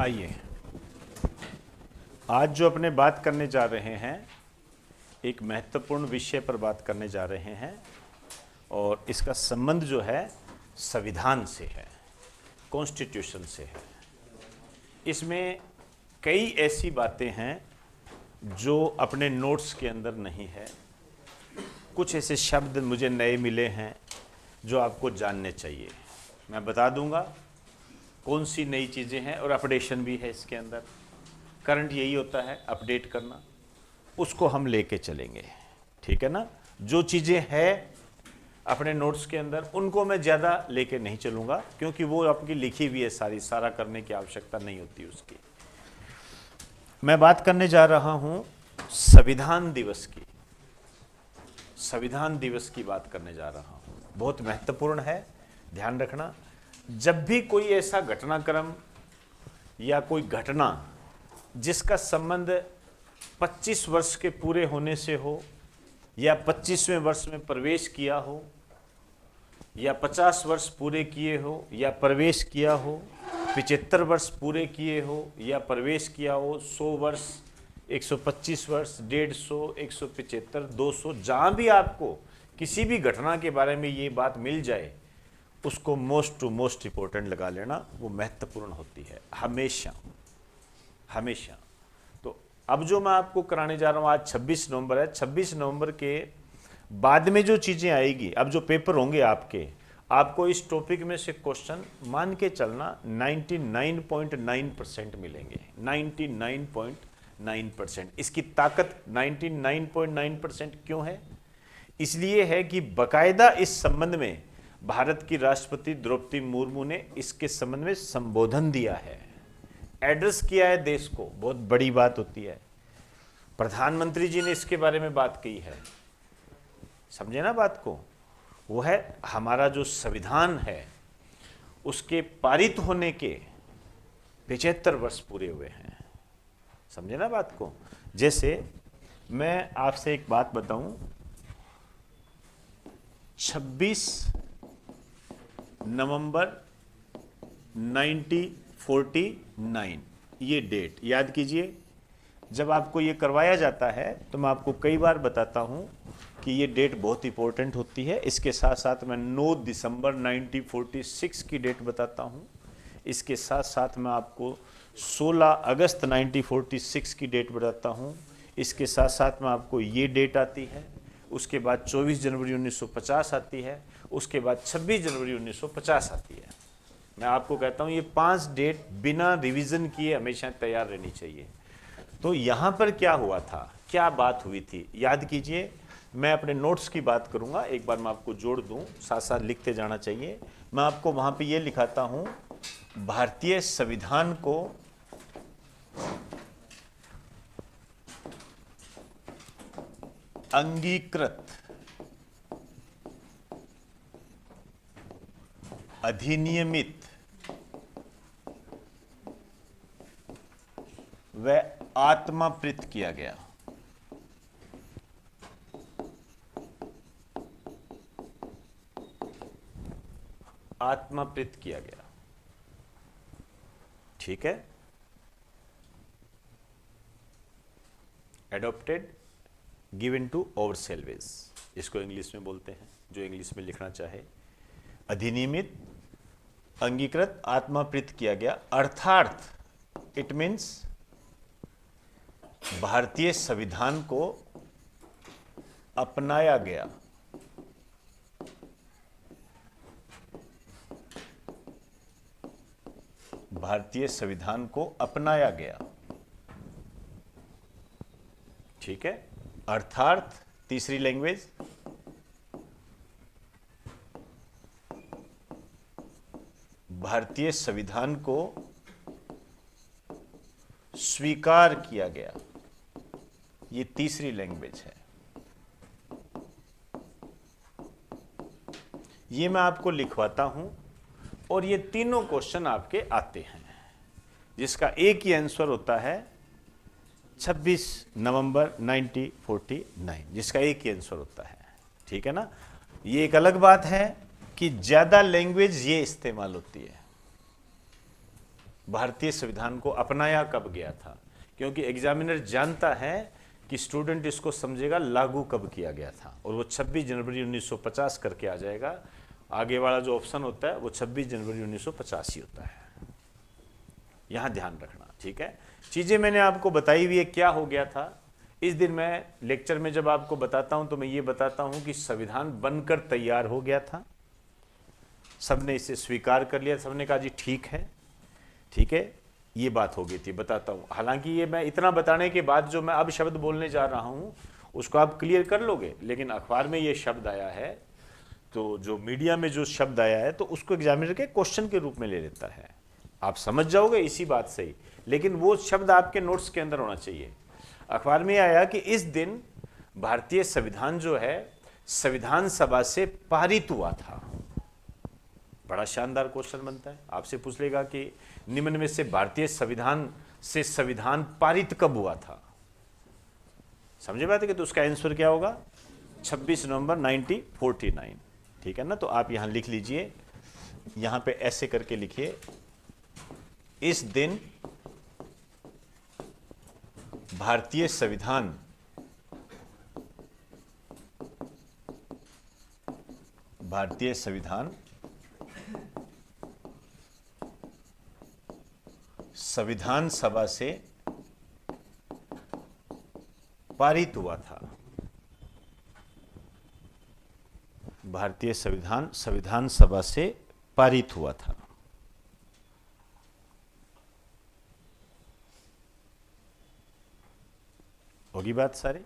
आइए, आज जो अपने बात करने जा रहे हैं एक महत्वपूर्ण विषय पर बात करने जा रहे हैं और इसका संबंध जो है संविधान से है, कॉन्स्टिट्यूशन से है। इसमें कई ऐसी बातें हैं जो अपने नोट्स के अंदर नहीं है। कुछ ऐसे शब्द मुझे नए मिले हैं जो आपको जानने चाहिए। मैं बता दूंगा कौन सी नई चीज़ें हैं और अपडेशन भी है इसके अंदर। करंट यही होता है, अपडेट करना, उसको हम लेके चलेंगे, ठीक है ना। जो चीज़ें हैं अपने नोट्स के अंदर उनको मैं ज़्यादा लेके नहीं चलूँगा क्योंकि वो आपकी लिखी हुई है, सारा करने की आवश्यकता नहीं होती उसकी। मैं बात करने जा रहा हूँ संविधान दिवस की। संविधान दिवस की बात करने जा रहा हूँ, बहुत महत्वपूर्ण है, ध्यान रखना। जब भी कोई ऐसा घटनाक्रम या कोई घटना जिसका संबंध 25 वर्ष के पूरे होने से हो या 25वें वर्ष में प्रवेश किया हो या 50 वर्ष पूरे किए हो या प्रवेश किया हो, 75 वर्ष पूरे किए हो या प्रवेश किया हो, 100 वर्ष, 125 वर्ष, 150, 175, 200, जहाँ भी आपको किसी भी घटना के बारे में ये बात मिल जाए उसको मोस्ट टू मोस्ट इम्पोर्टेंट लगा लेना, वो महत्वपूर्ण होती है हमेशा हमेशा। तो अब जो मैं आपको कराने जा रहा हूँ, आज 26 नवंबर है। 26 नवंबर के बाद में जो चीज़ें आएगी, अब जो पेपर होंगे आपको इस टॉपिक में से क्वेश्चन मान के चलना 99.9% मिलेंगे। 99.9%। इसकी ताकत 99.9% क्यों है? इसलिए है कि बकायदा इस संबंध में भारत की राष्ट्रपति द्रौपदी मुर्मू ने इसके संबंध में संबोधन दिया है, एड्रेस किया है देश को। बहुत बड़ी बात होती है। प्रधानमंत्री जी ने इसके बारे में बात की है, समझे ना बात को। वो है हमारा जो संविधान है उसके पारित होने के 75 वर्ष पूरे हुए हैं, समझे ना बात को। जैसे मैं आपसे एक बात बताऊं, 26 नवंबर 1949 ये डेट याद कीजिए। जब आपको ये करवाया जाता है तो मैं आपको कई बार बताता हूँ कि ये डेट बहुत इंपॉर्टेंट होती है। इसके साथ साथ मैं 9 दिसंबर 1946 की डेट बताता हूँ। इसके साथ साथ मैं आपको 16 अगस्त 1946 की डेट बताता हूँ। इसके साथ साथ में आपको ये डेट आती है। उसके बाद 24 जनवरी 1950 आती है। उसके बाद 26 जनवरी 1950 आती है। मैं आपको कहता हूँ ये 5 डेट बिना रिवीजन किए हमेशा तैयार रहनी चाहिए। तो यहाँ पर क्या हुआ था, क्या बात हुई थी, याद कीजिए। मैं अपने नोट्स की बात करूँगा, एक बार मैं आपको जोड़ दूँ, साथ साथ लिखते जाना चाहिए। मैं आपको वहाँ पे ये लिखाता हूँ, भारतीय संविधान को अंगीकृत अधिनियमित व आत्माप्रित किया गया। आत्माप्रित किया गया, ठीक है। Adopted, given to over salvage, इसको इंग्लिश में बोलते हैं, जो इंग्लिश में लिखना चाहे। अधिनियमित, अंगीकृत, आत्माप्रित किया गया, अर्थात इट मीन्स भारतीय संविधान को अपनाया गया। भारतीय संविधान को अपनाया गया, ठीक है। अर्थात तीसरी लैंग्वेज, भारतीय संविधान को स्वीकार किया गया, ये तीसरी लैंग्वेज है। ये मैं आपको लिखवाता हूं और ये तीनों क्वेश्चन आपके आते हैं, जिसका एक ही आंसर होता है 26 नवंबर 1949, जिसका एक ही आंसर होता है, ठीक है ना। ये एक अलग बात है कि ज़्यादा लैंग्वेज ये इस्तेमाल होती है, भारतीय संविधान को अपनाया कब गया था, क्योंकि एग्जामिनर जानता है कि स्टूडेंट इसको समझेगा लागू कब किया गया था, और वो 26 जनवरी 1950 करके आ जाएगा। आगे वाला जो ऑप्शन होता है वो 26 जनवरी 1950 ही होता है। यहां ध्यान रखना, ठीक है। चीजें मैंने आपको बताई हुई है क्या हो गया था। इस दिन मैं लेक्चर में जब आपको बताता हूं तो मैं ये बताता हूं कि संविधान बनकर तैयार हो गया था, सबने इसे स्वीकार कर लिया, सबने कहा जी ठीक है, ठीक है, ये बात हो गई थी, बताता हूं। हालांकि ये मैं इतना बताने के बाद जो मैं अब शब्द बोलने जा रहा हूं उसको आप क्लियर कर लोगे, लेकिन अखबार में ये शब्द आया है, तो जो मीडिया में जो शब्द आया है तो उसको एग्जामिनर के क्वेश्चन के रूप में ले लेता है। आप समझ जाओगे इसी बात से ही, लेकिन वो शब्द आपके नोट्स के अंदर होना चाहिए। अखबार में आया कि इस दिन भारतीय संविधान जो है संविधान सभा से पारित हुआ था। बड़ा शानदार क्वेश्चन बनता है, आपसे पूछ लेगा कि निम्न में से भारतीय संविधान से संविधान पारित कब हुआ था, समझे बात है कि, तो उसका आंसर क्या होगा 26 नवंबर 1949, ठीक है ना। तो आप यहां लिख लीजिए, यहां पे ऐसे करके लिखिए, इस दिन भारतीय संविधान संविधान सभा से पारित हुआ था। भारतीय संविधान सभा से पारित हुआ था। होगी बात सारी,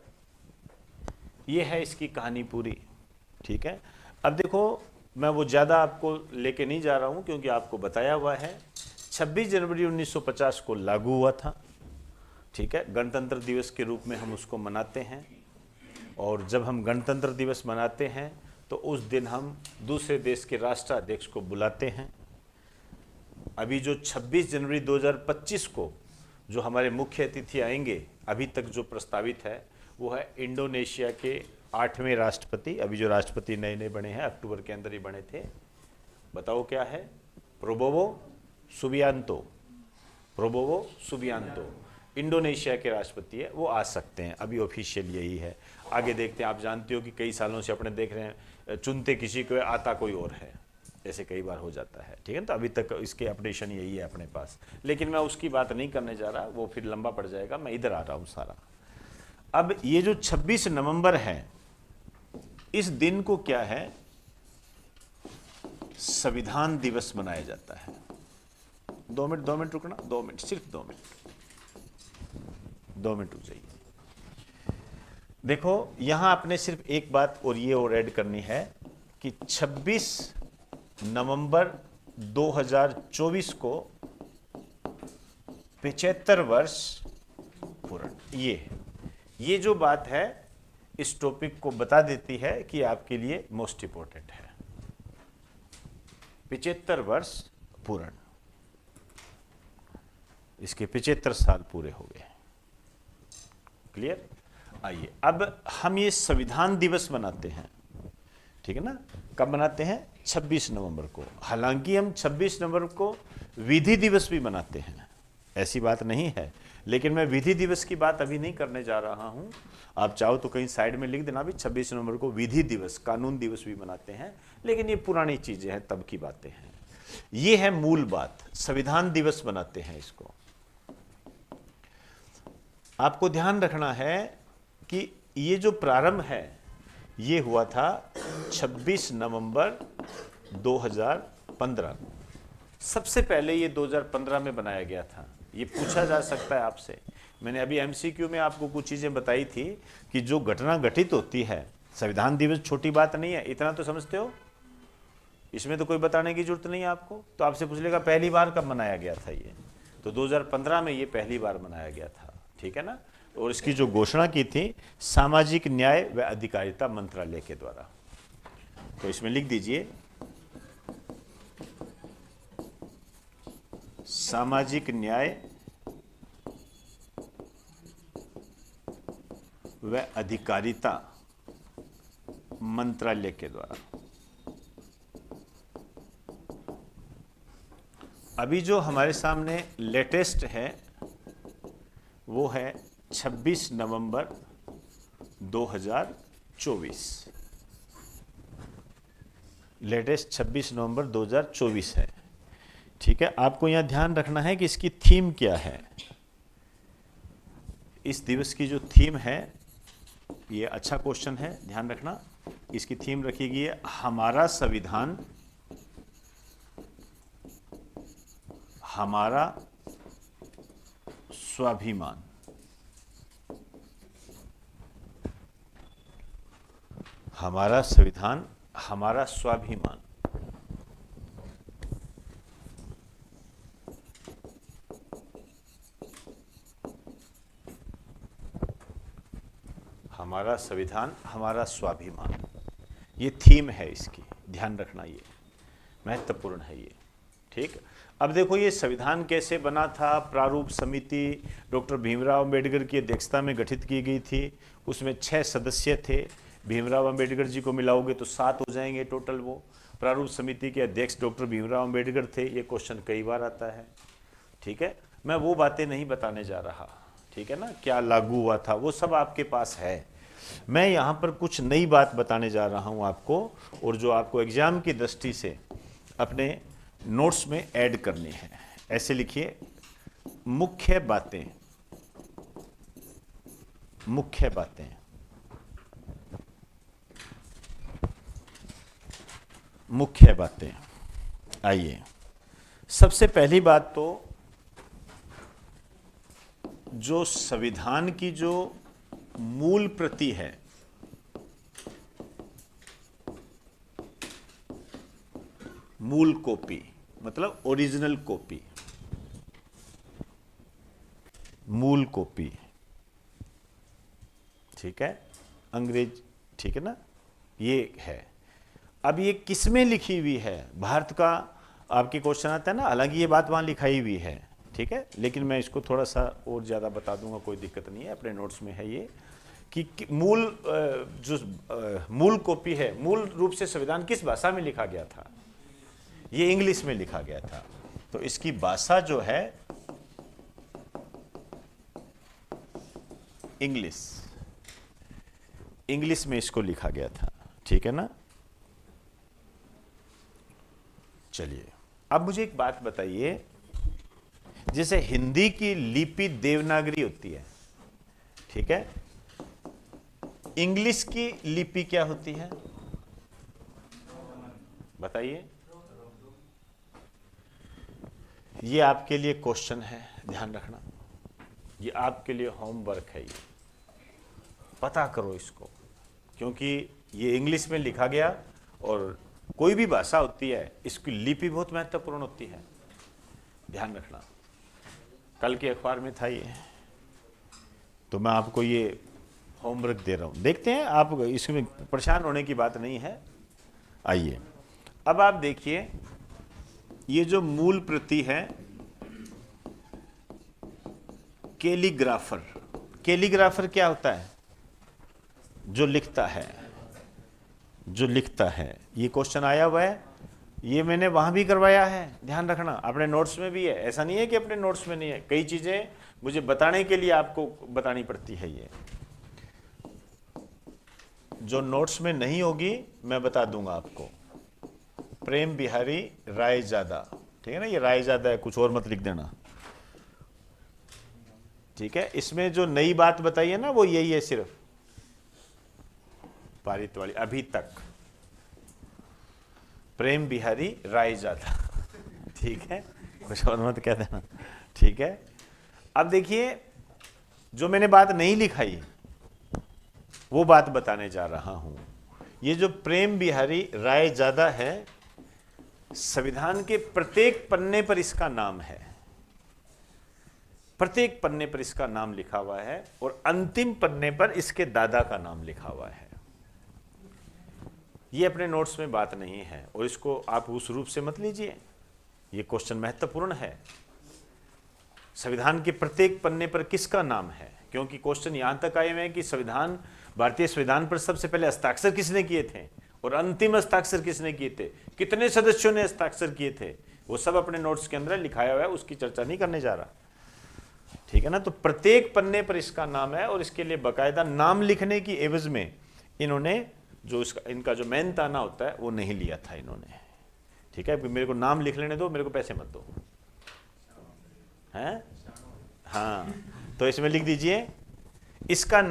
ये है इसकी कहानी पूरी, ठीक है। अब देखो मैं वो ज़्यादा आपको लेके नहीं जा रहा हूं क्योंकि आपको बताया हुआ है 26 जनवरी 1950 को लागू हुआ था, ठीक है। गणतंत्र दिवस के रूप में हम उसको मनाते हैं, और जब हम गणतंत्र दिवस मनाते हैं तो उस दिन हम दूसरे देश के राष्ट्राध्यक्ष को बुलाते हैं। अभी जो 26 जनवरी 2025 को जो हमारे मुख्य अतिथि आएंगे, अभी तक जो प्रस्तावित है वो है इंडोनेशिया के 8वें राष्ट्रपति। अभी जो राष्ट्रपति नए नए बने हैं, अक्टूबर के अंदर ही बने थे, बताओ क्या है, प्रोबोवो सुबियांतो इंडोनेशिया के राष्ट्रपति है, वो आ सकते हैं, अभी ऑफिशियल यही है। आगे देखते हैं, आप जानते हो कि कई सालों से अपने देख रहे हैं, चुनते किसी को आता कोई और है, ऐसे कई बार हो जाता है, ठीक है ना। तो अभी तक इसके अपडेशन यही है अपने पास, लेकिन मैं उसकी बात नहीं करने जा रहा, वो फिर लंबा पड़ जाएगा, मैं इधर आ रहा हूं सारा। अब ये जो 26 नवंबर है, इस दिन को क्या है, संविधान दिवस मनाया जाता है। 2 मिनट रुकना, 2 मिनट, सिर्फ 2 मिनट रुक जाइए। देखो यहां आपने सिर्फ एक बात और ये और ऐड करनी है कि 26 नवंबर 2024 को 75 वर्ष पूर्ण। ये जो बात है इस टॉपिक को बता देती है कि आपके लिए मोस्ट इंपॉर्टेंट है। 75 वर्ष पूर्ण, इसके 75 साल पूरे हो गए। क्लियर। आइए अब हम ये संविधान दिवस मनाते हैं, ठीक है ना। कब मनाते हैं, 26 नवंबर को। हालांकि हम 26 नवंबर को विधि दिवस भी मनाते हैं, ऐसी बात नहीं है, लेकिन मैं विधि दिवस की बात अभी नहीं करने जा रहा हूं। आप चाहो तो कहीं साइड में लिख देना भी 26 नवंबर को विधि दिवस, कानून दिवस भी मनाते हैं, लेकिन ये पुरानी चीजें हैं, तब की बातें हैं। ये है मूल बात, संविधान दिवस मनाते हैं इसको। आपको ध्यान रखना है कि ये जो प्रारंभ है ये हुआ था 26 नवंबर 2015। सबसे पहले ये 2015 में बनाया गया था। ये पूछा जा सकता है आपसे, मैंने अभी एमसीक्यू में आपको कुछ चीजें बताई थी कि जो घटना घटित होती है, संविधान दिवस छोटी बात नहीं है, इतना तो समझते हो, इसमें तो कोई बताने की जरूरत नहीं है आपको। तो आपसे पूछ लेगा पहली बार कब मनाया गया था ये, तो 2015 में ये पहली बार मनाया गया था, ठीक है ना। और इसकी जो घोषणा की थी सामाजिक न्याय व अधिकारिता मंत्रालय के द्वारा। तो इसमें लिख दीजिए सामाजिक न्याय व अधिकारिता मंत्रालय के द्वारा। अभी जो हमारे सामने लेटेस्ट है वो है 26 नवंबर 2024। लेटेस्ट 26 नवंबर 2024 है। ठीक है, आपको यहाँ ध्यान रखना है कि इसकी थीम क्या है। इस दिवस की जो थीम है, ये अच्छा क्वेश्चन है, ध्यान रखना। इसकी थीम रखी गई है हमारा संविधान, हमारा स्वाभिमान। हमारा संविधान, हमारा स्वाभिमान। हमारा संविधान, हमारा स्वाभिमान, ये थीम है इसकी, ध्यान रखना, ये महत्वपूर्ण है ये। ठीक, अब देखो ये संविधान कैसे बना था। प्रारूप समिति डॉक्टर भीमराव अंबेडकर की अध्यक्षता में गठित की गई थी। उसमें 6 सदस्य थे। भीमराव अंबेडकर जी को मिलाओगे तो 7 हो जाएंगे टोटल। वो प्रारूप समिति के अध्यक्ष डॉक्टर भीमराव अंबेडकर थे। ये क्वेश्चन कई बार आता है। ठीक है, मैं वो बातें नहीं बताने जा रहा, ठीक है ना, क्या लागू हुआ था वो सब आपके पास है। मैं यहाँ पर कुछ नई बात बताने जा रहा हूँ आपको, और जो आपको एग्जाम की दृष्टि से अपने नोट्स में ऐड करनी है। ऐसे लिखिए, मुख्य बातें, मुख्य बातें। मुख्य बातें। आइए, सबसे पहली बात तो जो संविधान की जो मूल प्रति है, मूल कॉपी मतलब ओरिजिनल कॉपी, मूल कॉपी, ठीक है, अंग्रेज, ठीक है ना, ये है। अब ये किस में लिखी हुई है? भारत का आपके क्वेश्चन आता है ना, हालांकि ये बात वहां लिखाई हुई है, ठीक है, लेकिन मैं इसको थोड़ा सा और ज़्यादा बता दूंगा, कोई दिक्कत नहीं है, अपने नोट्स में है ये कि मूल जो मूल कॉपी है, मूल रूप से संविधान किस भाषा में लिखा गया था? ये इंग्लिश में लिखा गया था। तो इसकी भाषा जो है इंग्लिश, इंग्लिश में इसको लिखा गया था, ठीक है ना। चलिए, अब मुझे एक बात बताइए, जैसे हिंदी की लिपि देवनागरी होती है, ठीक है, इंग्लिश की लिपि क्या होती है बताइए? ये आपके लिए क्वेश्चन है, ध्यान रखना, ये आपके लिए होमवर्क है, ये पता करो इसको, क्योंकि ये इंग्लिश में लिखा गया, और कोई भी भाषा होती है इसकी लिपि बहुत महत्वपूर्ण होती है, ध्यान रखना। कल के अखबार में था ये, तो मैं आपको ये होमवर्क दे रहा हूं, देखते हैं आप, इसमें परेशान होने की बात नहीं है। आइए, अब आप देखिए, ये जो मूल प्रति है, कैलीग्राफर, कैलीग्राफर क्या होता है? जो लिखता है, जो लिखता है। ये क्वेश्चन आया हुआ है, ये मैंने वहां भी करवाया है, ध्यान रखना, अपने नोट्स में भी है, ऐसा नहीं है कि अपने नोट्स में नहीं है, कई चीजें मुझे बताने के लिए आपको बतानी पड़ती है। ये जो नोट्स में नहीं होगी मैं बता दूंगा आपको। प्रेम बिहारी रायजादा, ठीक है ना, ये रायजादा है, कुछ और मत लिख देना, ठीक है। इसमें जो नई बात बताई है ना, वो यही है, सिर्फ पारित वाली, अभी तक प्रेम बिहारी रायजादा, ठीक है, कुछ और मत कह देना, ठीक है। अब देखिए, जो मैंने बात नहीं लिखाई वो बात बताने जा रहा हूं। ये जो प्रेम बिहारी रायजादा है, संविधान के प्रत्येक पन्ने पर इसका नाम है, प्रत्येक पन्ने पर इसका नाम लिखा हुआ है, और अंतिम पन्ने पर इसके दादा का नाम लिखा हुआ है। ये अपने नोट्स में बात नहीं है, और इसको आप उस रूप से मत लीजिए, ये क्वेश्चन महत्वपूर्ण है। संविधान के प्रत्येक पन्ने पर किसका नाम है? क्योंकि क्वेश्चन यहां तक आए हुए हैं कि संविधान, भारतीय संविधान पर सबसे पहले हस्ताक्षर किसने किए थे, और अंतिम हस्ताक्षर किसने किए थे, कितने सदस्यों ने हस्ताक्षर किए थे, वो सब अपने नोट्स के अंदर लिखाया हुआ है, उसकी चर्चा नहीं करने जा रहा, ठीक है ना। तो प्रत्येक पन्ने पर इसका नाम है और इसके लिए बकायदा नाम लिखने की एवज में इन्होंने जो इसका इनका जो मेन ताना होता है वो नहीं लिया था इन्होंने, ठीक है। मेरे को नाम लिख लेने दो, मेरे को पैसे मत दो, हैं? हाँ, तो इसमें लिख दीजिए इसका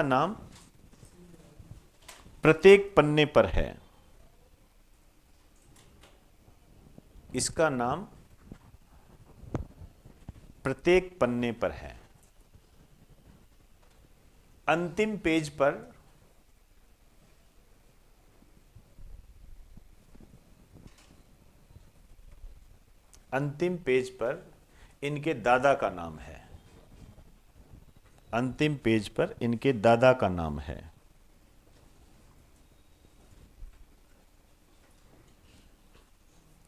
नाम प्रत्येक पन्ने पर है, इसका नाम प्रत्येक पन्ने पर है। अंतिम पेज पर इनके दादा का नाम है, अंतिम पेज पर इनके दादा का नाम है।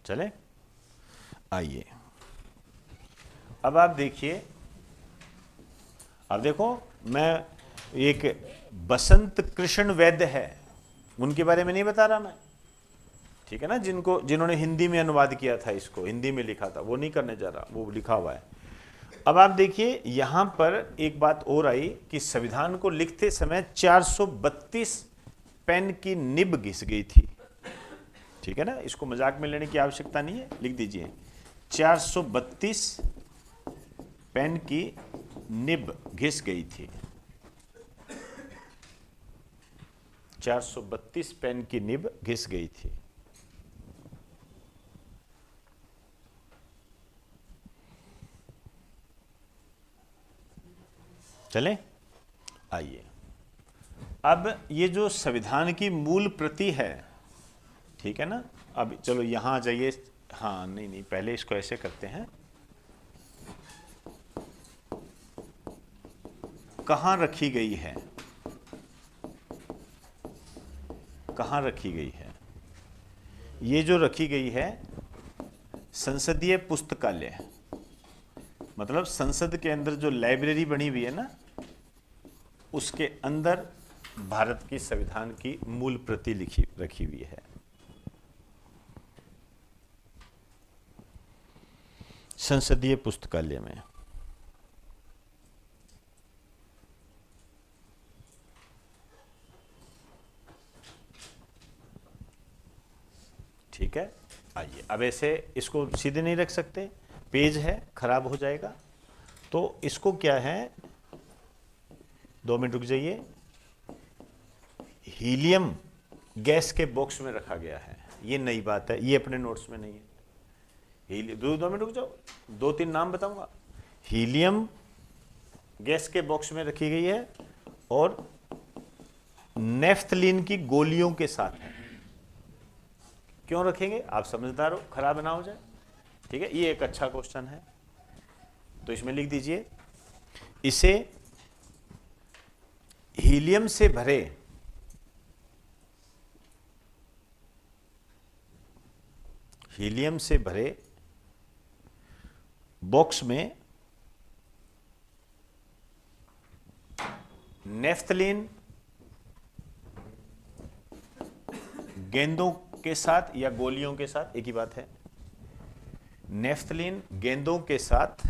चले, आइए अब आप देखिए, अब देखो, मैं एक बसंत कृष्ण वैद्य है, उनके बारे में नहीं बता रहा मैं, ठीक है ना, जिन्होंने हिंदी में अनुवाद किया था, इसको हिंदी में लिखा था, वो नहीं करने जा रहा, वो लिखा हुआ है। अब आप देखिए यहां पर एक बात और आई कि संविधान को लिखते समय 432 पेन की निब घिस गई थी, ठीक है ना, इसको मजाक में लेने की आवश्यकता नहीं है, लिख दीजिए 432 पेन की निब घिस गई थी, 432 पेन की निब घिस गई थी। चले, आइए अब ये जो संविधान की मूल प्रति है, ठीक है ना, अब चलो यहां आ जाइए। हाँ, नहीं, पहले इसको ऐसे करते हैं, कहां रखी गई है, कहां रखी गई है? ये जो रखी गई है संसदीय पुस्तकालय, मतलब संसद के अंदर जो लाइब्रेरी बनी हुई है ना, उसके अंदर भारत की संविधान की मूल प्रति रखी हुई है। संसदीय पुस्तकालय में, ठीक है। आइए अब ऐसे इसको सीधे नहीं रख सकते, पेज है, खराब हो जाएगा, तो इसको क्या है, 2 मिनट रुक जाइए, हीलियम गैस के बॉक्स में रखा गया है। ये नई बात है, ये अपने नोट्स में नहीं है। हीलियम, 2 मिनट रुक जाओ, 2-3 नाम बताऊंगा। हीलियम गैस के बॉक्स में रखी गई है और नेफ्थलीन की गोलियों के साथ है। क्यों रखेंगे? आप समझदार हो, खराब ना हो जाए, ठीक है। ये एक अच्छा क्वेश्चन है, तो इसमें लिख दीजिए इसे हीलियम से भरे बॉक्स में नेफ्थलीन गेंदों के साथ या गोलियों के साथ, एक ही बात है, नेफ्थलीन गेंदों के साथ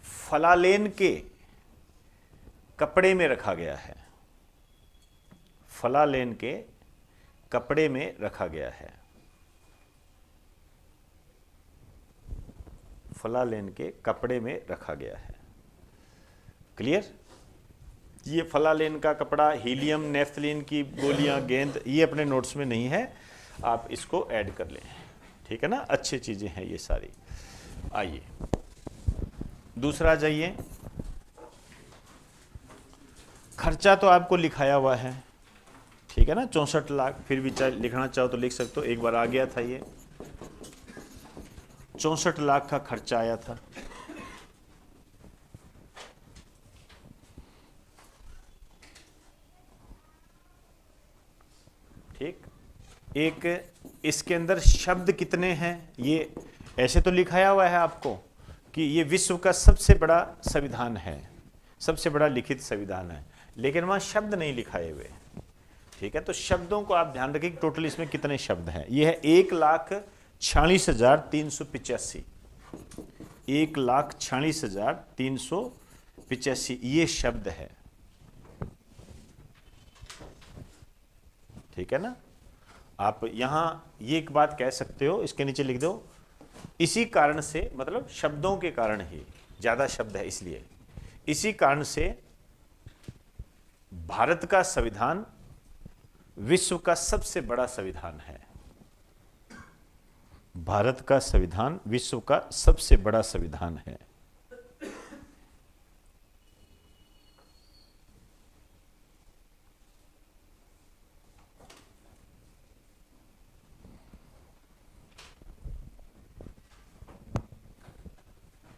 फलालेन के कपड़े में रखा गया है, फलालेन के कपड़े में रखा गया है, फलालेन के कपड़े में रखा गया है। क्लियर? ये फलालेन का कपड़ा, हीलियम, नेफ्थलीन की गोलियां, गेंद, ये अपने नोट्स में नहीं है, आप इसको ऐड कर लें, ठीक है ना। अच्छी चीजें हैं ये सारी। आइए दूसरा जाइए, खर्चा तो आपको लिखाया हुआ है, ठीक है ना, 64 लाख, फिर भी चाहे लिखना चाहो तो लिख सकते हो, एक बार आ गया था, ये 64 लाख का खर्चा आया था। ठीक, एक इसके अंदर शब्द कितने हैं, ये ऐसे तो लिखाया हुआ है आपको कि ये विश्व का सबसे बड़ा संविधान है, सबसे बड़ा लिखित संविधान है, लेकिन वहां शब्द नहीं लिखाए हुए। ठीक है, तो शब्दों को आप ध्यान रखिए कि टोटल इसमें कितने शब्द हैं। ये है 1,46,385, 1,46,385 ये शब्द है। ठीक है ना। आप यहां ये एक बात कह सकते हो, इसके नीचे लिख दो, इसी कारण से, मतलब शब्दों के कारण ही, ज्यादा शब्द है इसलिए, इसी कारण से भारत का संविधान विश्व का सबसे बड़ा संविधान है। भारत का संविधान विश्व का सबसे बड़ा संविधान है।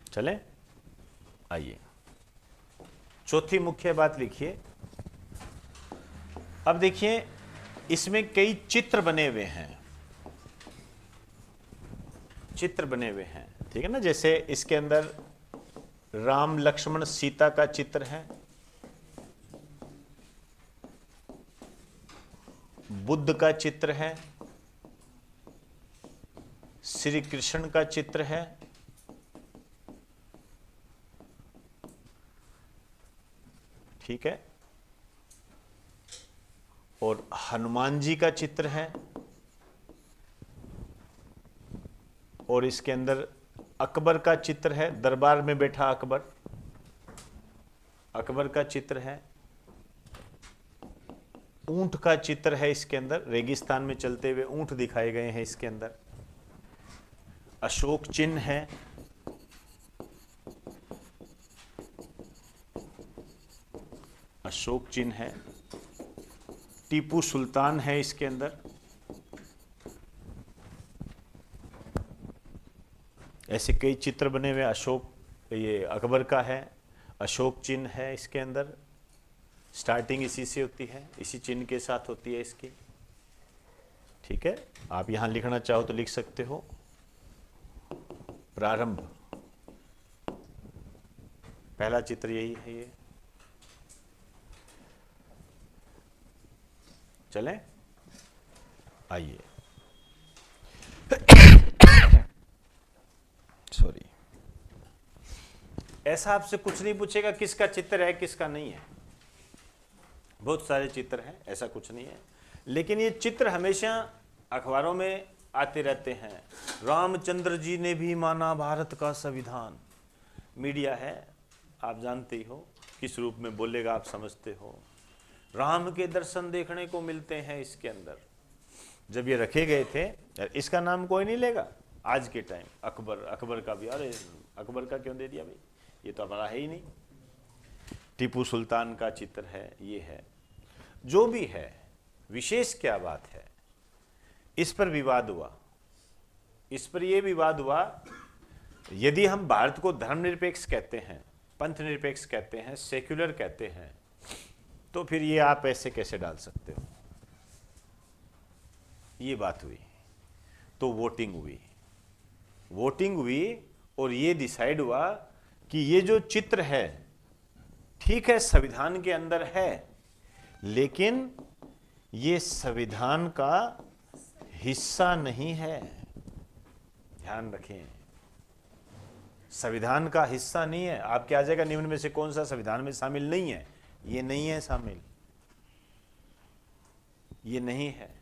चले, आइए चौथी मुख्य बात लिखिए। अब देखिए इसमें कई चित्र बने हुए हैं, चित्र बने हुए हैं। ठीक है ना, जैसे इसके अंदर राम लक्ष्मण सीता का चित्र है, बुद्ध का चित्र है, श्री कृष्ण का चित्र है, ठीक है, और हनुमान जी का चित्र है, और इसके अंदर अकबर का चित्र है, दरबार में बैठा अकबर, अकबर का चित्र है, ऊंट का चित्र है इसके अंदर, रेगिस्तान में चलते हुए ऊंट दिखाए गए हैं इसके अंदर, अशोक चिन्ह है, अशोक चिन्ह है, टीपू सुल्तान है इसके अंदर, ऐसे कई चित्र बने हुए। अशोक, ये अकबर का है, अशोक चिन्ह है इसके अंदर, स्टार्टिंग इसी से होती है, इसी चिन्ह के साथ होती है इसकी। ठीक है, आप यहां लिखना चाहो तो लिख सकते हो, प्रारंभ, पहला चित्र यही है ये। चलें, आइए, सॉरी, ऐसा आपसे कुछ नहीं पूछेगा किसका चित्र है किसका नहीं है, बहुत सारे चित्र हैं, ऐसा कुछ नहीं है, लेकिन ये चित्र हमेशा अखबारों में आते रहते हैं। रामचंद्र जी ने भी माना भारत का संविधान, मीडिया है, आप जानते ही हो किस रूप में बोलेगा, आप समझते हो। राम के दर्शन देखने को मिलते हैं इसके अंदर। जब ये रखे गए थे, यार इसका नाम कोई नहीं लेगा आज के टाइम, अकबर, अकबर का भी, अरे अकबर का क्यों दे दिया भाई, ये तो हमारा है ही नहीं। टीपू सुल्तान का चित्र है, ये है, जो भी है, विशेष क्या बात है, इस पर विवाद हुआ। इस पर यह विवाद हुआ, यदि हम भारत को धर्मनिरपेक्ष कहते हैं, पंथ निरपेक्ष कहते हैं, सेक्युलर कहते हैं, तो फिर ये आप ऐसे कैसे डाल सकते हो। ये बात हुई, तो वोटिंग हुई, वोटिंग हुई, और ये डिसाइड हुआ कि ये जो चित्र है, ठीक है संविधान के अंदर है, लेकिन ये संविधान का हिस्सा नहीं है। ध्यान रखें, संविधान का हिस्सा नहीं है। आपके आ जाएगा निम्न में से कौन सा संविधान में शामिल नहीं है, ये नहीं है शामिल, ये नहीं है,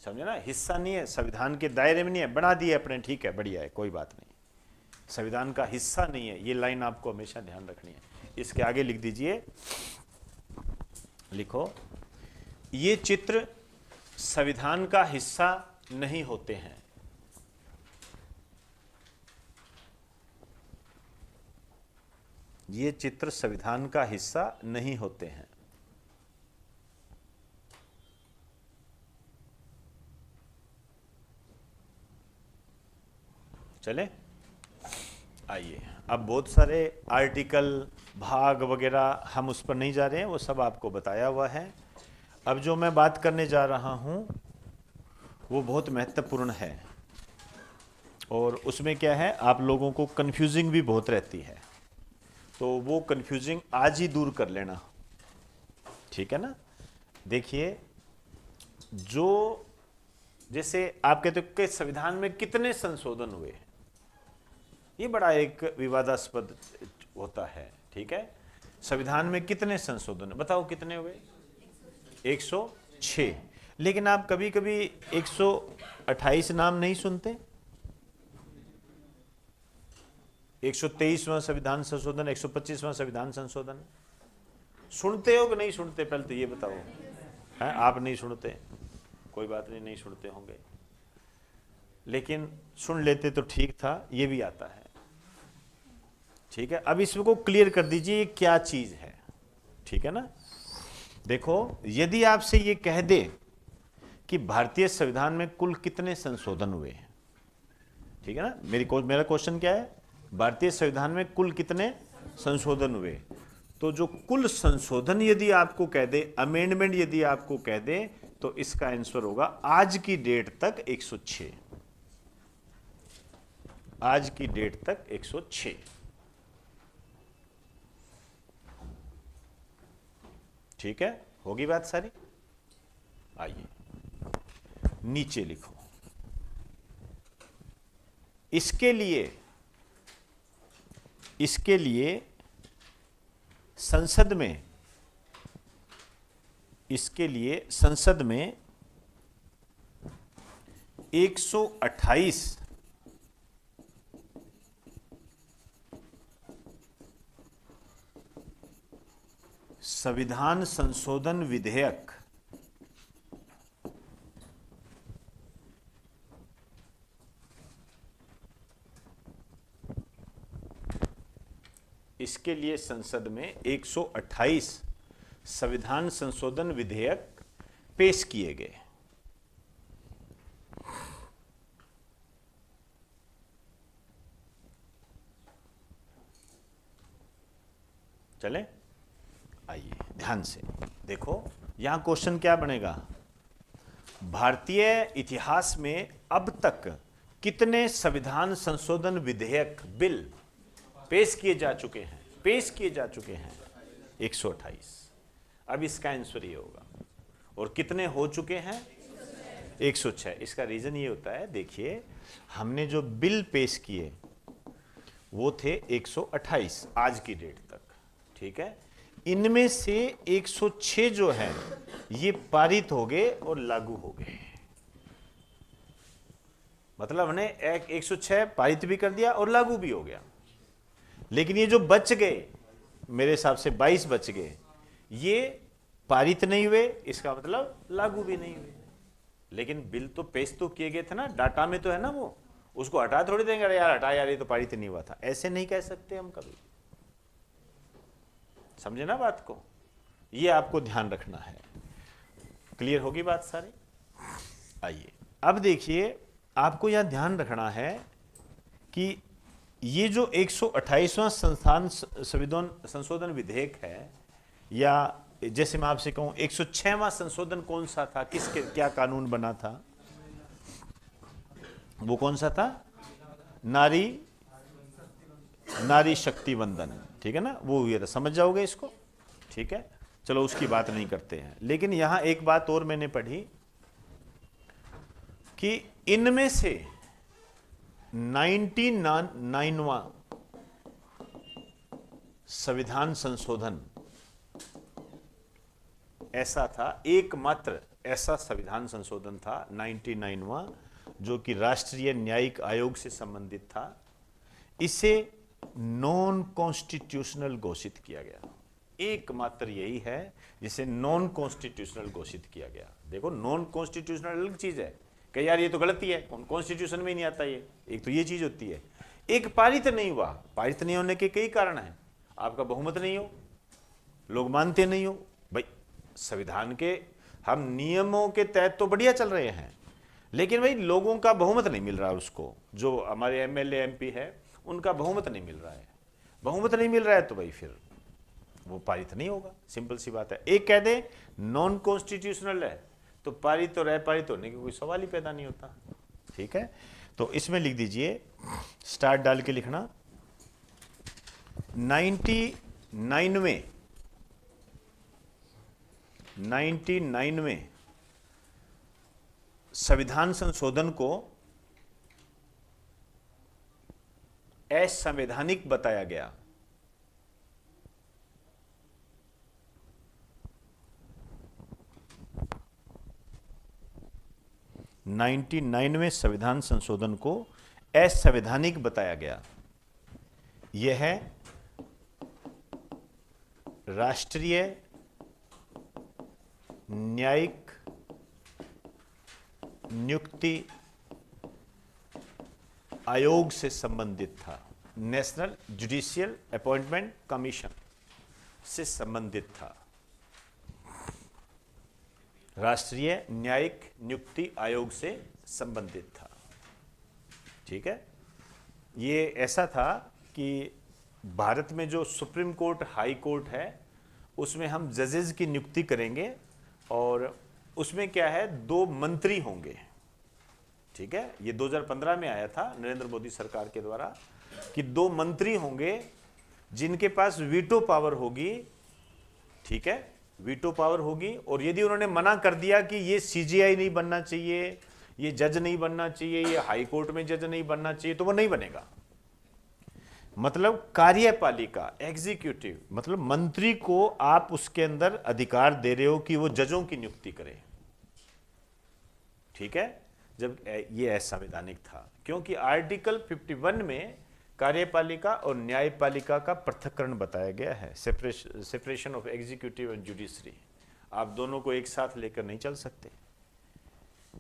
समझे ना, हिस्सा नहीं है, संविधान के दायरे में नहीं है, बना दिए अपने, ठीक है, बढ़िया है, कोई बात नहीं, संविधान का हिस्सा नहीं है। ये लाइन आपको हमेशा ध्यान रखनी है। इसके आगे लिख दीजिए, लिखो, ये चित्र संविधान का हिस्सा नहीं होते हैं। ये चित्र संविधान का हिस्सा नहीं होते हैं। चले, आइए, अब बहुत सारे आर्टिकल, भाग वगैरह, हम उस पर नहीं जा रहे हैं, वो सब आपको बताया हुआ है। अब जो मैं बात करने जा रहा हूं वो बहुत महत्वपूर्ण है, और उसमें क्या है, आप लोगों को कंफ्यूजिंग भी बहुत रहती है, तो वो कंफ्यूजिंग आज ही दूर कर लेना, ठीक है ना। देखिए, जो जैसे आप कहते हो कि संविधान में कितने संशोधन हुए, ये बड़ा एक विवादास्पद होता है, ठीक है। संविधान में कितने संशोधन, बताओ कितने हुए? 106। लेकिन आप कभी कभी 128 नाम नहीं सुनते? 123वां संविधान संशोधन, 125वां संविधान संशोधन, सुनते हो कि नहीं सुनते? पहले तो ये बताओ। हैं, आप नहीं सुनते, कोई बात नहीं, नहीं सुनते होंगे, लेकिन सुन लेते तो ठीक था, ये भी आता है, ठीक है। अब इसको क्लियर कर दीजिए ये क्या चीज है, ठीक है ना। देखो, यदि आपसे ये कह दे कि भारतीय संविधान में कुल कितने संशोधन हुए हैं, ठीक है ना, मेरा क्वेश्चन क्या है, भारतीय संविधान में कुल कितने संशोधन हुए, तो जो कुल संशोधन यदि आपको कह दे, अमेंडमेंट यदि आपको कह दे, तो इसका आंसर होगा आज की डेट तक 106, आज की डेट तक 106, ठीक है। होगी बात सारी? आइए नीचे लिखो, इसके लिए संसद में 128 संविधान संशोधन विधेयक इसके लिए संसद में 128 संविधान संशोधन विधेयक पेश किए गए। चले, आइए ध्यान से देखो, यहां क्वेश्चन क्या बनेगा, भारतीय इतिहास में अब तक कितने संविधान संशोधन विधेयक बिल पेश किए जा चुके हैं? 128। अब इसका आंसर ये होगा, और कितने हो चुके हैं? 106। इसका रीजन ये होता है, देखिए हमने जो बिल पेश किए वो थे 128 आज की डेट तक, ठीक है। इनमें से 106 जो है ये पारित हो गए और लागू हो गए, मतलब हमने 106 पारित भी कर दिया और लागू भी हो गया। लेकिन ये जो बच गए, मेरे हिसाब से 22 बच गए, ये पारित नहीं हुए, इसका मतलब लागू भी नहीं हुए। लेकिन बिल तो पेश तो किए गए थे ना, डाटा में तो है ना, वो उसको हटा थोड़ी देंगे, अरे यार हटा यार, ये तो पारित नहीं हुआ था, ऐसे नहीं कह सकते हम कभी, समझे ना बात को, ये आपको ध्यान रखना है। क्लियर होगी बात सारी? आइए अब देखिए, आपको यह ध्यान रखना है कि ये जो 128वां संविधान संशोधन विधेयक है, या जैसे मैं आपसे कहूं 106वां संशोधन कौन सा था, किसके क्या कानून बना था, वो कौन सा था? नारी शक्ति वंदन, ठीक है ना, वो हुआ था, समझ जाओगे इसको, ठीक है। चलो उसकी बात नहीं करते हैं, लेकिन यहां एक बात और मैंने पढ़ी कि इनमें से 99वां संविधान संशोधन ऐसा था, एकमात्र ऐसा संविधान संशोधन था 99वां, जो कि राष्ट्रीय न्यायिक आयोग से संबंधित था। इसे नॉन कॉन्स्टिट्यूशनल घोषित किया गया, एकमात्र यही है जिसे नॉन कॉन्स्टिट्यूशनल घोषित किया गया। देखो, नॉन कॉन्स्टिट्यूशनल अलग चीज है कि यार ये तो गलती है, कॉन्स्टिट्यूशन में ही नहीं आता ये, एक तो ये चीज होती है। एक पारित नहीं हुआ, पारित नहीं होने के कई कारण हैं, आपका बहुमत नहीं हो, लोग मानते नहीं हो भाई, संविधान के हम नियमों के तहत तो बढ़िया चल रहे हैं, लेकिन भाई लोगों का बहुमत नहीं मिल रहा है, उसको जो हमारे एमएलए एमपी है उनका बहुमत नहीं मिल रहा है, बहुमत नहीं मिल रहा है, तो भाई फिर वो पारित नहीं होगा, सिंपल सी बात है। एक कह दे नॉन कॉन्स्टिट्यूशनल है तो पारित और अपारित होने की कोई सवाल ही पैदा नहीं होता, ठीक है। तो इसमें लिख दीजिए, स्टार्ट डाल के लिखना 99वें संविधान संशोधन को असंवैधानिक बताया गया। नाइन्टी संविधान संशोधन को असंवैधानिक बताया गया। यह है राष्ट्रीय न्यायिक नियुक्ति आयोग से संबंधित था, नेशनल जुडिशियल अपॉइंटमेंट कमीशन से संबंधित था, राष्ट्रीय न्यायिक नियुक्ति आयोग से संबंधित था। ठीक है, ये ऐसा था कि भारत में जो सुप्रीम कोर्ट, हाई कोर्ट है, उसमें हम जजेस की नियुक्ति करेंगे और उसमें क्या है, 2 मंत्री होंगे। ठीक है, ये 2015 में आया था नरेंद्र मोदी सरकार के द्वारा कि 2 मंत्री होंगे जिनके पास वीटो पावर होगी। ठीक है, वीटो पावर होगी, और यदि उन्होंने मना कर दिया कि ये सीजीआई नहीं बनना चाहिए, ये जज नहीं बनना चाहिए, ये हाई कोर्ट में जज नहीं बनना चाहिए, तो वो नहीं बनेगा। मतलब कार्यपालिका, एग्जीक्यूटिव, मतलब मंत्री को आप उसके अंदर अधिकार दे रहे हो कि वो जजों की नियुक्ति करे। ठीक है, जब ये असंवैधानिक था, क्योंकि आर्टिकल 51 में कार्यपालिका और न्यायपालिका का पृथक्करण बताया गया है, separation of executive and judiciary. आप दोनों को एक साथ लेकर नहीं चल सकते।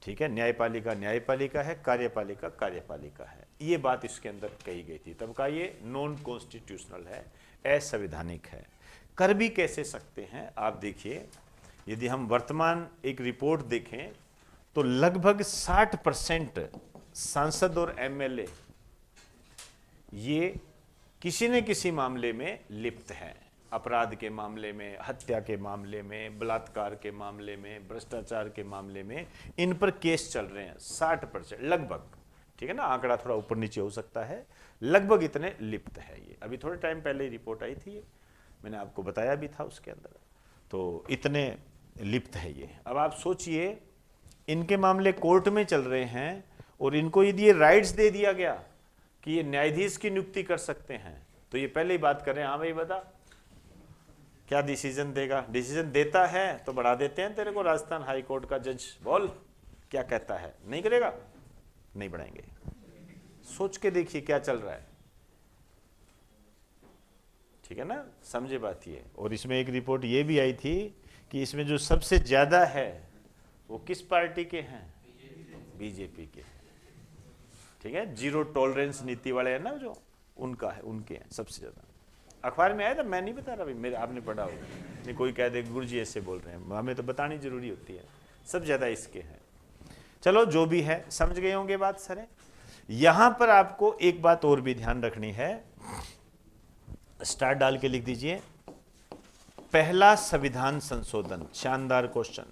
ठीक है, न्यायपालिका न्यायपालिका है, कार्यपालिका कार्यपालिका है। ये बात इसके अंदर कही गई थी। तब का ये नॉन कॉन्स्टिट्यूशनल है, असंवैधानिक है। कर भी कैसे सकते हैं आप देखिए, यदि हम वर्तमान एक रिपोर्ट देखें तो लगभग 60% सांसद और एमएलए ये किसी न किसी मामले में लिप्त हैं। अपराध के मामले में, हत्या के मामले में, बलात्कार के मामले में, भ्रष्टाचार के मामले में इन पर केस चल रहे हैं। 60% लगभग, ठीक है ना, आंकड़ा थोड़ा ऊपर नीचे हो सकता है, लगभग इतने लिप्त है ये। अभी थोड़े टाइम पहले रिपोर्ट आई थी, मैंने आपको बताया भी था उसके अंदर, तो इतने लिप्त है ये। अब आप सोचिए, इनके मामले कोर्ट में चल रहे हैं और इनको यदि ये राइट्स दे दिया गया कि ये न्यायाधीश की नियुक्ति कर सकते हैं, तो ये पहले ही बात कर रहे हैं, हाँ भाई बता क्या डिसीजन देगा। डिसीजन देता है तो बढ़ा देते हैं तेरे को राजस्थान हाई कोर्ट का जज, बोल क्या कहता है। नहीं करेगा, नहीं बढ़ाएंगे। सोच के देखिए क्या चल रहा है। ठीक है ना, समझे बात ये। और इसमें एक रिपोर्ट ये भी आई थी कि इसमें जो सबसे ज्यादा है वो किस पार्टी के हैं, बीजेपी के। ठीक है, जीरो टॉलरेंस नीति वाले हैं ना जो, उनका है, उनके हैं सबसे ज्यादा। अखबार में आया था, मैं नहीं बता रहा भाई, मेरे आपने पढ़ा हो, नहीं कोई कह दे गुरु जी ऐसे बोल रहे हैं, हमें तो बतानी जरूरी होती है। सब ज्यादा इसके हैं। चलो जो भी है, समझ गए होंगे बात सारे। यहां पर आपको एक बात और भी ध्यान रखनी है, स्टार डाल के लिख दीजिए, पहला संविधान संशोधन, शानदार क्वेश्चन।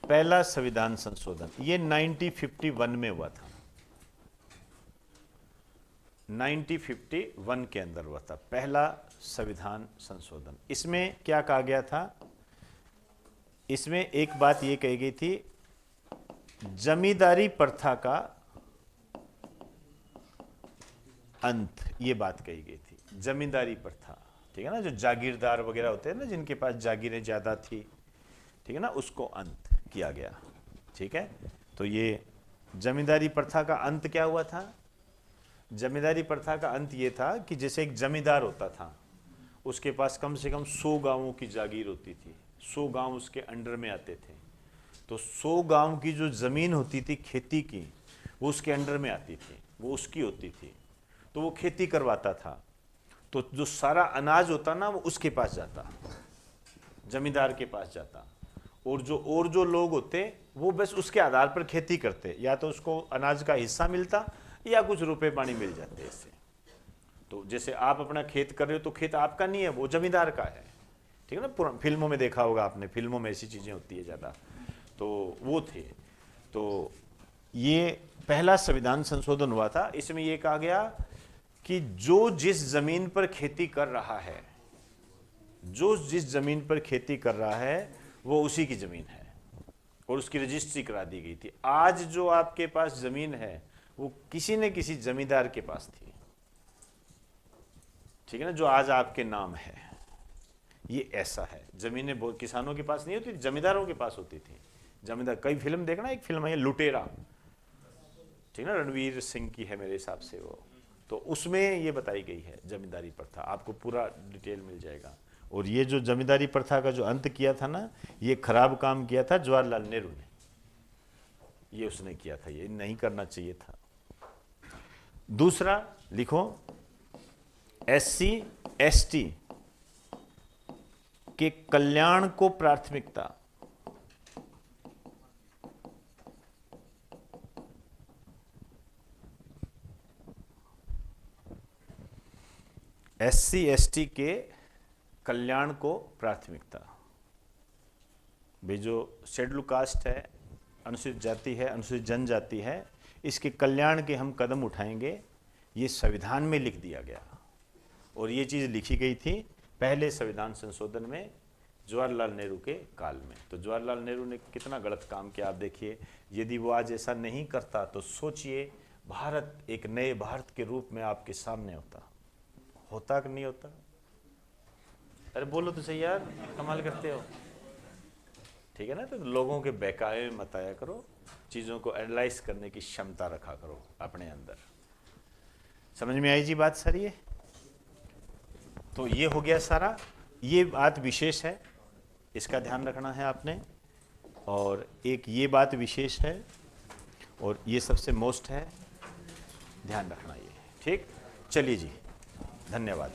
पहला संविधान संशोधन ये 1951 में हुआ था, 1951 के अंदर हुआ था पहला संविधान संशोधन। इसमें क्या कहा गया था, इसमें एक बात ये कही गई थी, जमींदारी प्रथा का अंत, ये बात कही गई थी। जमींदारी प्रथा, ठीक है ना, जो जागीरदार वगैरह होते हैं ना, जिनके पास जागीरें ज्यादा थी, ठीक है ना, उसको अंत किया गया। ठीक है, तो ये जमींदारी प्रथा का अंत क्या हुआ था। जमींदारी प्रथा का अंत ये था कि जैसे एक जमींदार होता था, उसके पास कम से कम 100 गांवों की जागीर होती थी, 100 गांव उसके अंडर में आते थे। तो 100 गांव की जो जमीन होती थी खेती की, वो उसके अंडर में आती थी, वो उसकी होती थी, तो वो खेती करवाता था। तो जो सारा अनाज होता ना, वो उसके पास जाता, जमींदार के पास जाता। और जो लोग होते वो बस उसके आधार पर खेती करते, या तो उसको अनाज का हिस्सा मिलता या कुछ रुपए पानी मिल जाते इससे। तो जैसे आप अपना खेत कर रहे हो तो खेत आपका नहीं है, वो जमींदार का है। ठीक है ना, फिल्मों में देखा होगा आपने, फिल्मों में ऐसी चीजें होती है ज्यादा। तो वो थे, तो ये पहला संविधान संशोधन हुआ था। इसमें ये कहा गया कि जो जिस जमीन पर खेती कर रहा है, जो जिस जमीन पर खेती कर रहा है वो उसी की जमीन है, और उसकी रजिस्ट्री करा दी गई थी। आज जो आपके पास जमीन है वो किसी न किसी जमींदार के पास थी, ठीक है ना, जो आज आपके नाम है। ये ऐसा है, जमीनें बहुत किसानों के पास नहीं होती, जमींदारों के पास होती थी। जमींदार, कई फिल्म देखना, एक फिल्म है लुटेरा, ठीक ना, रणवीर सिंह की है मेरे हिसाब से वो, तो उसमें ये बताई गई है जमींदारी प्रथा, आपको पूरा डिटेल मिल जाएगा। और ये जो जमींदारी प्रथा का जो अंत किया था ना, ये खराब काम किया था जवाहरलाल नेहरू ने, ये उसने किया था, ये नहीं करना चाहिए था। दूसरा लिखो, SC ST के कल्याण को प्राथमिकता। SC ST के कल्याण को प्राथमिकता। भाई जो शेड्यूल कास्ट है, अनुसूचित जाति है, अनुसूचित जनजाति है, इसके कल्याण के हम कदम उठाएंगे, ये संविधान में लिख दिया गया। और ये चीज़ लिखी गई थी पहले संविधान संशोधन में जवाहरलाल नेहरू के काल में। तो जवाहरलाल नेहरू ने कितना गलत काम किया आप देखिए। यदि वो आज ऐसा नहीं करता तो सोचिए, भारत एक नए भारत के रूप में आपके सामने होता कि नहीं होता? अरे बोलो तो सही यार, कमाल करते हो, ठीक है ना। तो लोगों के बहकावे में मत आया करो, चीज़ों को एनालाइज करने की क्षमता रखा करो अपने अंदर। समझ में आई जी बात सारी है? तो ये हो गया सारा, ये बात विशेष है, इसका ध्यान रखना है आपने। और एक ये बात विशेष है, और ये सबसे मोस्ट है, ध्यान रखना ये, ठीक। चलिए जी, धन्यवाद।